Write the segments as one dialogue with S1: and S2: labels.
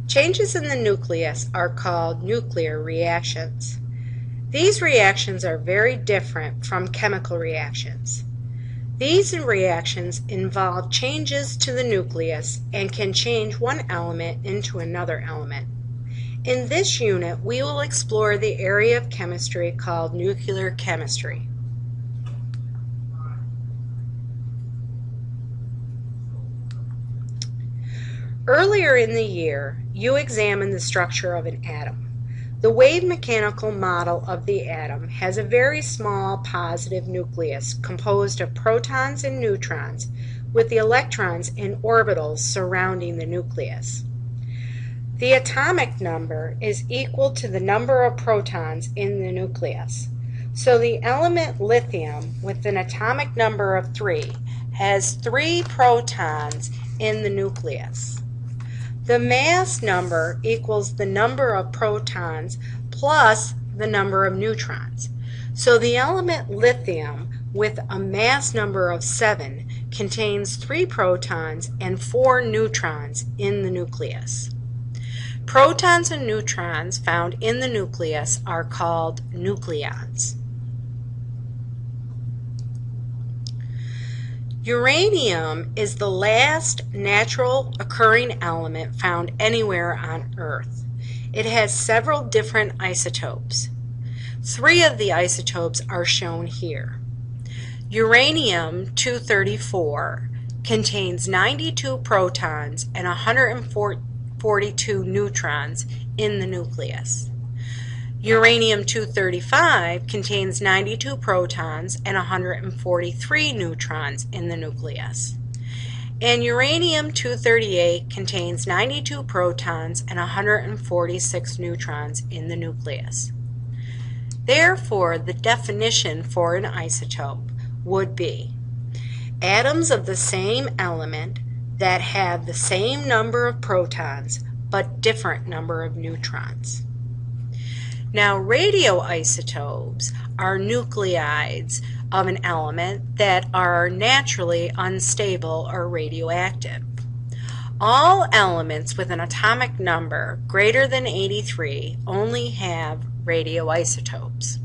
S1: Changes in the nucleus are called nuclear reactions. These reactions are very different from chemical reactions. These reactions involve changes to the nucleus and can change one element into another element. In this unit, we will explore the area of chemistry called nuclear chemistry. Earlier in the year, you examined the structure of an atom. The wave mechanical model of the atom has a very small positive nucleus composed of protons and neutrons, with the electrons in orbitals surrounding the nucleus. The atomic number is equal to the number of protons in the nucleus. So the element lithium, with an atomic number of 3, has 3 protons in the nucleus. The mass number equals the number of protons plus the number of neutrons. So the element lithium, with a mass number of 7, contains 3 protons and 4 neutrons in the nucleus. Protons and neutrons found in the nucleus are called nucleons. Uranium is the last natural occurring element found anywhere on Earth. It has several different isotopes. 3 of the isotopes are shown here. Uranium-234 contains 92 protons and 142 neutrons in the nucleus. Uranium-235 contains 92 protons and 143 neutrons in the nucleus. And uranium-238 contains 92 protons and 146 neutrons in the nucleus. Therefore, the definition for an isotope would be atoms of the same element that have the same number of protons but different number of neutrons. Now, radioisotopes are nuclides of an element that are naturally unstable or radioactive. All elements with an atomic number greater than 83 only have radioisotopes.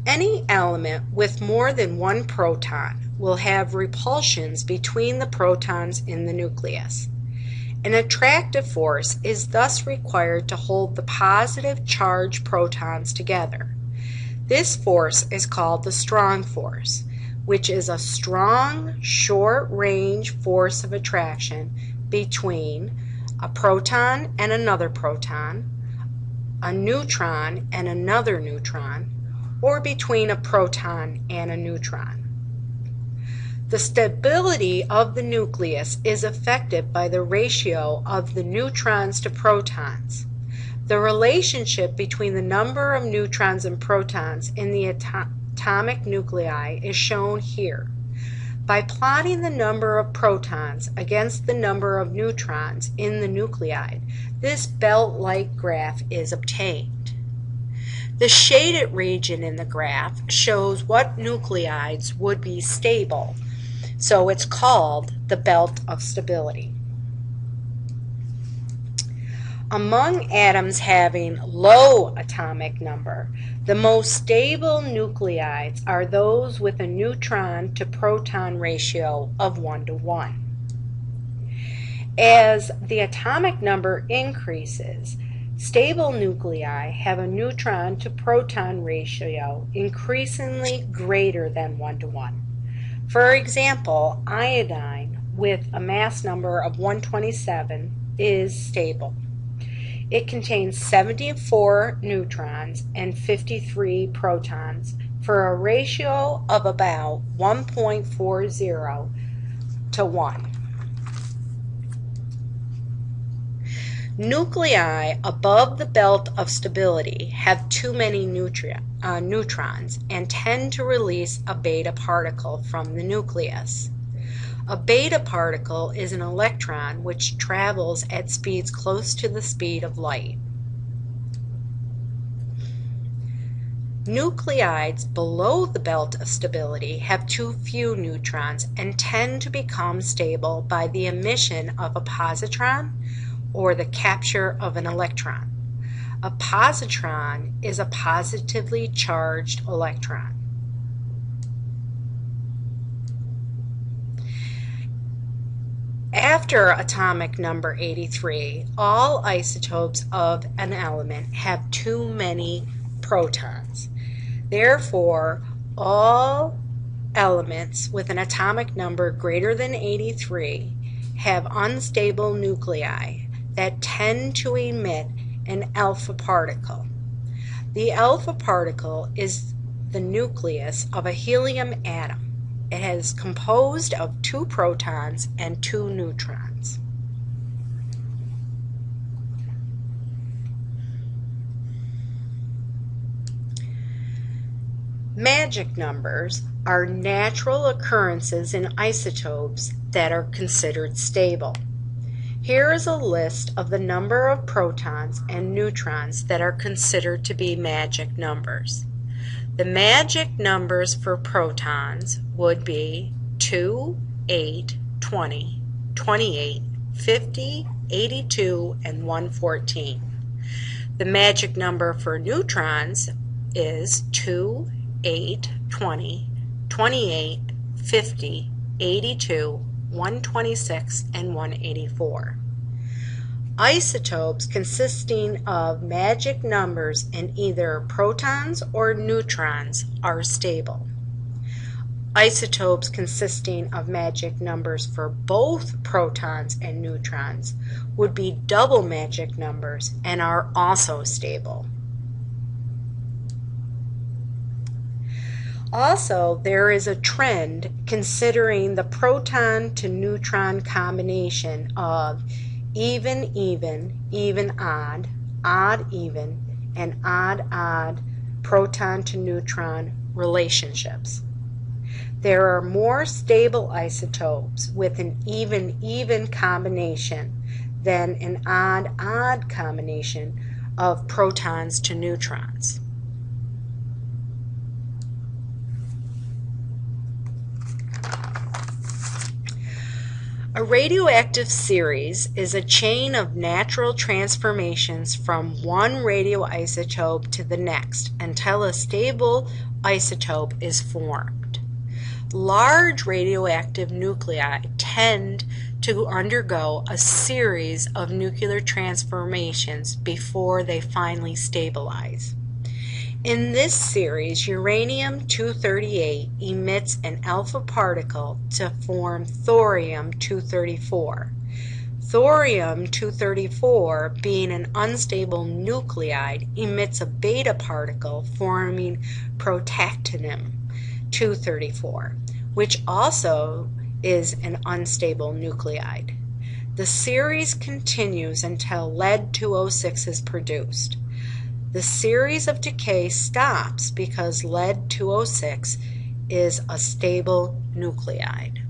S1: Any element with more than 1 proton will have repulsions between the protons in the nucleus. An attractive force is thus required to hold the positive charged protons together. This force is called the strong force, which is a strong, short-range force of attraction between a proton and another proton, a neutron and another neutron, or between a proton and a neutron. The stability of the nucleus is affected by the ratio of the neutrons to protons. The relationship between the number of neutrons and protons in the atomic nuclei is shown here. By plotting the number of protons against the number of neutrons in the nuclide, this belt-like graph is obtained. The shaded region in the graph shows what nuclides would be stable, so it's called the belt of stability. Among atoms having low atomic number, the most stable nuclides are those with a neutron to proton ratio of 1:1. As the atomic number increases, stable nuclei have a neutron to proton ratio increasingly greater than 1:1. For example, iodine with a mass number of 127 is stable. It contains 74 neutrons and 53 protons for a ratio of about 1.40 to 1. Nuclei above the belt of stability have too many neutrons and tend to release a beta particle from the nucleus. A beta particle is an electron which travels at speeds close to the speed of light. Nuclides below the belt of stability have too few neutrons and tend to become stable by the emission of a positron or the capture of an electron. A positron is a positively charged electron. After atomic number 83, all isotopes of an element have too many protons. Therefore, all elements with an atomic number greater than 83 have unstable nuclei that tend to emit an alpha particle. The alpha particle is the nucleus of a helium atom. It is composed of 2 protons and 2 neutrons. Magic numbers are natural occurrences in isotopes that are considered stable. Here is a list of the number of protons and neutrons that are considered to be magic numbers. The magic numbers for protons would be 2, 8, 20, 28, 50, 82, and 114. The magic number for neutrons is 2, 8, 20, 28, 50, 82, 126, and 184. Isotopes consisting of magic numbers in either protons or neutrons are stable. Isotopes consisting of magic numbers for both protons and neutrons would be double magic numbers and are also stable. Also, there is a trend considering the proton to neutron combination of even, odd, odd, even, and odd, odd proton to neutron relationships. There are more stable isotopes with an even combination than an odd, odd combination of protons to neutrons. A radioactive series is a chain of natural transformations from one radioisotope to the next until a stable isotope is formed. Large radioactive nuclei tend to undergo a series of nuclear transformations before they finally stabilize. In this series, uranium-238 emits an alpha particle to form thorium-234. Thorium-234, being an unstable nuclide, emits a beta particle forming protactinium-234, which also is an unstable nuclide. The series continues until lead-206 is produced. The series of decay stops because lead-206 is a stable nuclide.